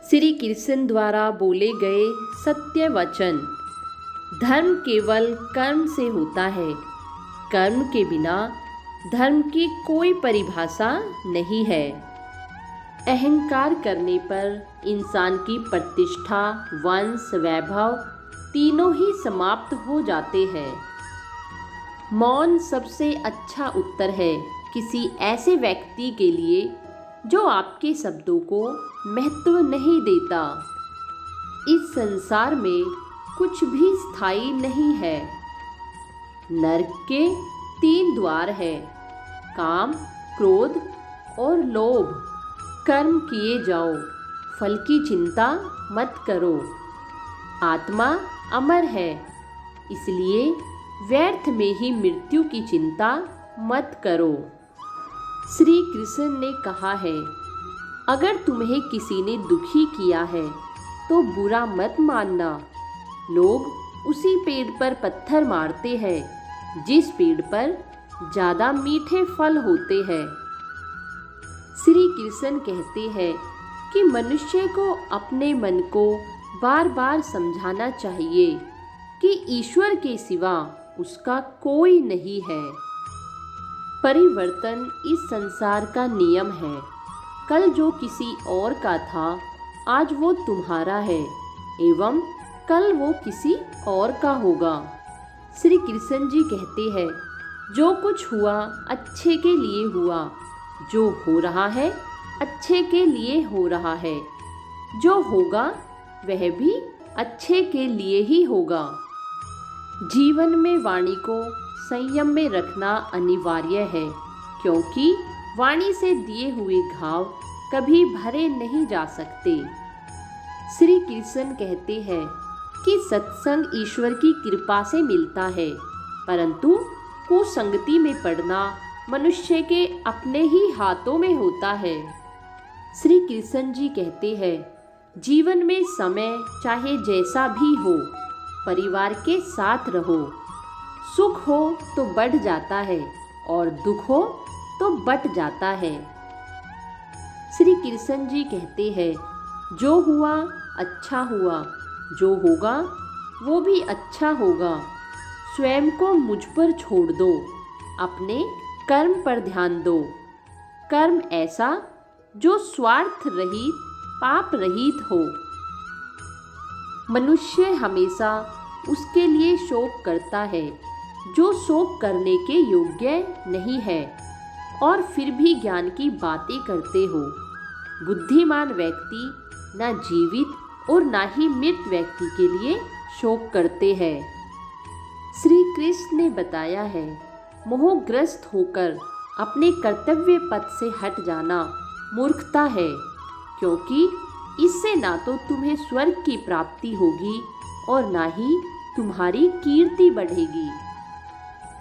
श्री कृष्ण द्वारा बोले गए सत्य वचन। धर्म केवल कर्म से होता है। कर्म के बिना धर्म की कोई परिभाषा नहीं है। अहंकार करने पर इंसान की प्रतिष्ठा, वंश, वैभव तीनों ही समाप्त हो जाते हैं। मौन सबसे अच्छा उत्तर है किसी ऐसे व्यक्ति के लिए जो आपके शब्दों को महत्व नहीं देता। इस संसार में कुछ भी स्थायी नहीं है। नरक के 3 द्वार है, काम, क्रोध और लोभ। कर्म किए जाओ, फल की चिंता मत करो। आत्मा अमर है, इसलिए व्यर्थ में ही मृत्यु की चिंता मत करो। श्री कृष्ण ने कहा है, अगर तुम्हें किसी ने दुखी किया है तो बुरा मत मानना। लोग उसी पेड़ पर पत्थर मारते हैं जिस पेड़ पर ज़्यादा मीठे फल होते हैं। श्री कृष्ण कहते हैं कि मनुष्य को अपने मन को बार बार समझाना चाहिए कि ईश्वर के सिवा उसका कोई नहीं है। परिवर्तन इस संसार का नियम है। कल जो किसी और का था, आज वो तुम्हारा है एवं कल वो किसी और का होगा। श्री कृष्ण जी कहते हैं, जो कुछ हुआ अच्छे के लिए हुआ, जो हो रहा है अच्छे के लिए हो रहा है, जो होगा वह भी अच्छे के लिए ही होगा। जीवन में वाणी को संयम में रखना अनिवार्य है, क्योंकि वाणी से दिए हुए घाव कभी भरे नहीं जा सकते। श्री कृष्ण कहते हैं कि सत्संग ईश्वर की कृपा से मिलता है, परंतु कुसंगति में पड़ना मनुष्य के अपने ही हाथों में होता है। श्री कृष्ण जी कहते हैं, जीवन में समय चाहे जैसा भी हो, परिवार के साथ रहो। सुख हो तो बढ़ जाता है और दुख हो तो बट जाता है। श्री कृष्ण जी कहते हैं, जो हुआ अच्छा हुआ, जो होगा वो भी अच्छा होगा। स्वयं को मुझ पर छोड़ दो, अपने कर्म पर ध्यान दो। कर्म ऐसा जो स्वार्थ रहित, पाप रहित हो। मनुष्य हमेशा उसके लिए शोक करता है जो शोक करने के योग्य नहीं है, और फिर भी ज्ञान की बातें करते हो। बुद्धिमान व्यक्ति न जीवित और न ही मृत व्यक्ति के लिए शोक करते हैं। श्री कृष्ण ने बताया है, मोहग्रस्त होकर अपने कर्तव्य पथ से हट जाना मूर्खता है, क्योंकि इससे ना तो तुम्हें स्वर्ग की प्राप्ति होगी और ना ही तुम्हारी कीर्ति बढ़ेगी।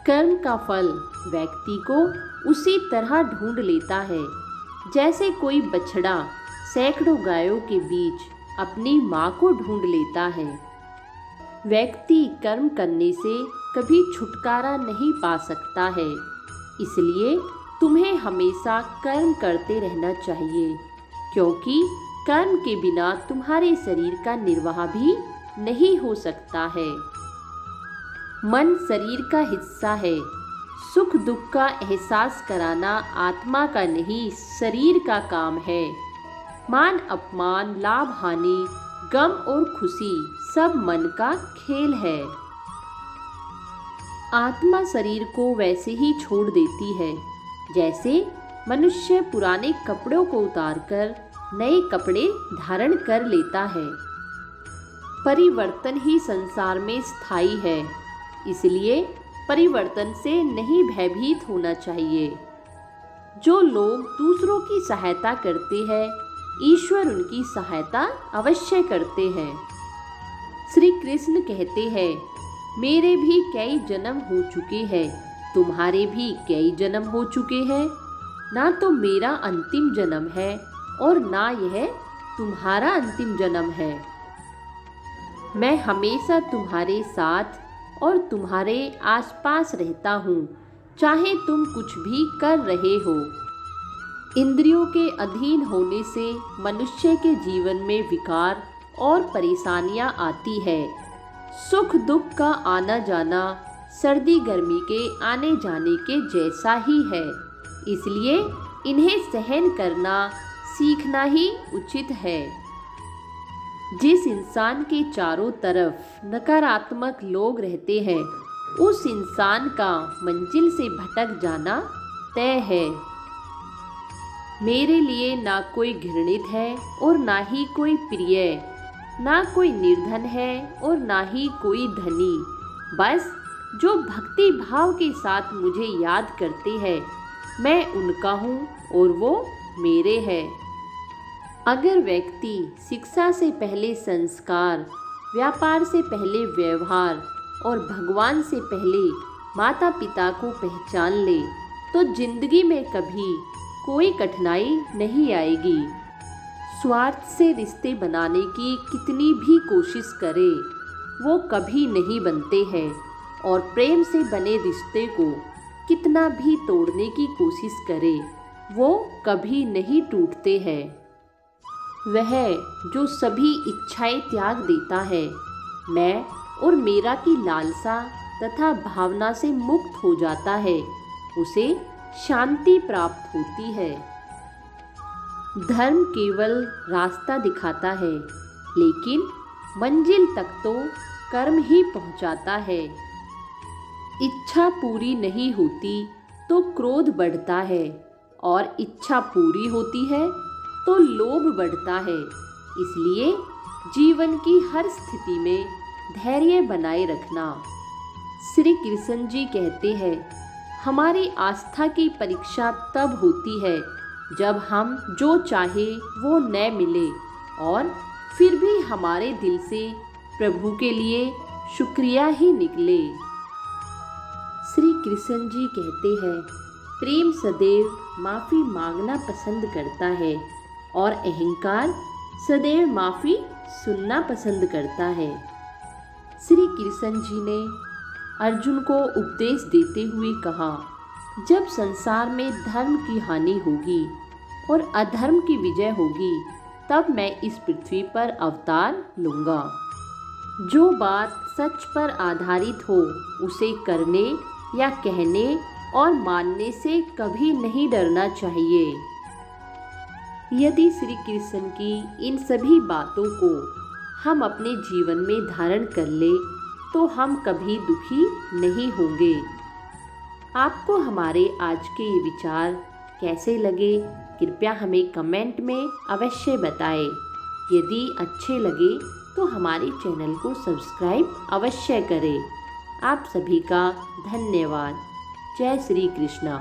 कर्म का फल व्यक्ति को उसी तरह ढूंढ लेता है जैसे कोई बछड़ा सैकड़ों गायों के बीच अपनी माँ को ढूंढ लेता है। व्यक्ति कर्म करने से कभी छुटकारा नहीं पा सकता है, इसलिए तुम्हें हमेशा कर्म करते रहना चाहिए, क्योंकि कर्म के बिना तुम्हारे शरीर का निर्वाह भी नहीं हो सकता है। मन शरीर का हिस्सा है। सुख दुख का एहसास कराना आत्मा का नहीं, शरीर का काम है। मान अपमान, लाभ हानि, गम और खुशी सब मन का खेल है। आत्मा शरीर को वैसे ही छोड़ देती है जैसे मनुष्य पुराने कपड़ों को उतारकर नए कपड़े धारण कर लेता है। परिवर्तन ही संसार में स्थायी है, इसलिए परिवर्तन से नहीं भयभीत होना चाहिए। जो लोग दूसरों की सहायता करते हैं, ईश्वर उनकी सहायता अवश्य करते हैं। श्री कृष्ण कहते हैं, मेरे भी कई जन्म हो चुके हैं, तुम्हारे भी कई जन्म हो चुके हैं। ना तो मेरा अंतिम जन्म है और ना यह तुम्हारा अंतिम जन्म है। मैं हमेशा तुम्हारे साथ और तुम्हारे आसपास रहता हूँ, चाहे तुम कुछ भी कर रहे हो। इंद्रियों के अधीन होने से मनुष्य के जीवन में विकार और परेशानियां आती है। सुख दुख का आना जाना सर्दी गर्मी के आने जाने के जैसा ही है, इसलिए इन्हें सहन करना सीखना ही उचित है। जिस इंसान के चारों तरफ नकारात्मक लोग रहते हैं, उस इंसान का मंजिल से भटक जाना तय है। मेरे लिए ना कोई घृणित है और ना ही कोई प्रिय, ना कोई निर्धन है और ना ही कोई धनी। बस जो भक्ति भाव के साथ मुझे याद करते हैं, मैं उनका हूँ और वो मेरे हैं। अगर व्यक्ति शिक्षा से पहले संस्कार, व्यापार से पहले व्यवहार और भगवान से पहले माता पिता को पहचान ले, तो जिंदगी में कभी कोई कठिनाई नहीं आएगी। स्वार्थ से रिश्ते बनाने की कितनी भी कोशिश करे, वो कभी नहीं बनते हैं, और प्रेम से बने रिश्ते को कितना भी तोड़ने की कोशिश करे, वो कभी नहीं टूटते हैं। वह जो सभी इच्छाएं त्याग देता है, मैं और मेरा की लालसा तथा भावना से मुक्त हो जाता है, उसे शांति प्राप्त होती है। धर्म केवल रास्ता दिखाता है, लेकिन मंजिल तक तो कर्म ही पहुंचाता है। इच्छा पूरी नहीं होती तो क्रोध बढ़ता है, और इच्छा पूरी होती है तो लोभ बढ़ता है। इसलिए जीवन की हर स्थिति में धैर्य बनाए रखना। श्री कृष्ण जी कहते हैं, हमारी आस्था की परीक्षा तब होती है जब हम जो चाहे वो न मिले, और फिर भी हमारे दिल से प्रभु के लिए शुक्रिया ही निकले। श्री कृष्ण जी कहते हैं, प्रेम सदैव माफ़ी मांगना पसंद करता है और अहंकार सदैव माफ़ी सुनना पसंद करता है। श्री कृष्ण जी ने अर्जुन को उपदेश देते हुए कहा, जब संसार में धर्म की हानि होगी और अधर्म की विजय होगी, तब मैं इस पृथ्वी पर अवतार लूँगा। जो बात सच पर आधारित हो, उसे करने या कहने और मानने से कभी नहीं डरना चाहिए। यदि श्री कृष्ण की इन सभी बातों को हम अपने जीवन में धारण कर ले, तो हम कभी दुखी नहीं होंगे। आपको हमारे आज के ये विचार कैसे लगे, कृपया हमें कमेंट में अवश्य बताएं। यदि अच्छे लगे तो हमारे चैनल को सब्सक्राइब अवश्य करें। आप सभी का धन्यवाद। जय श्री कृष्णा।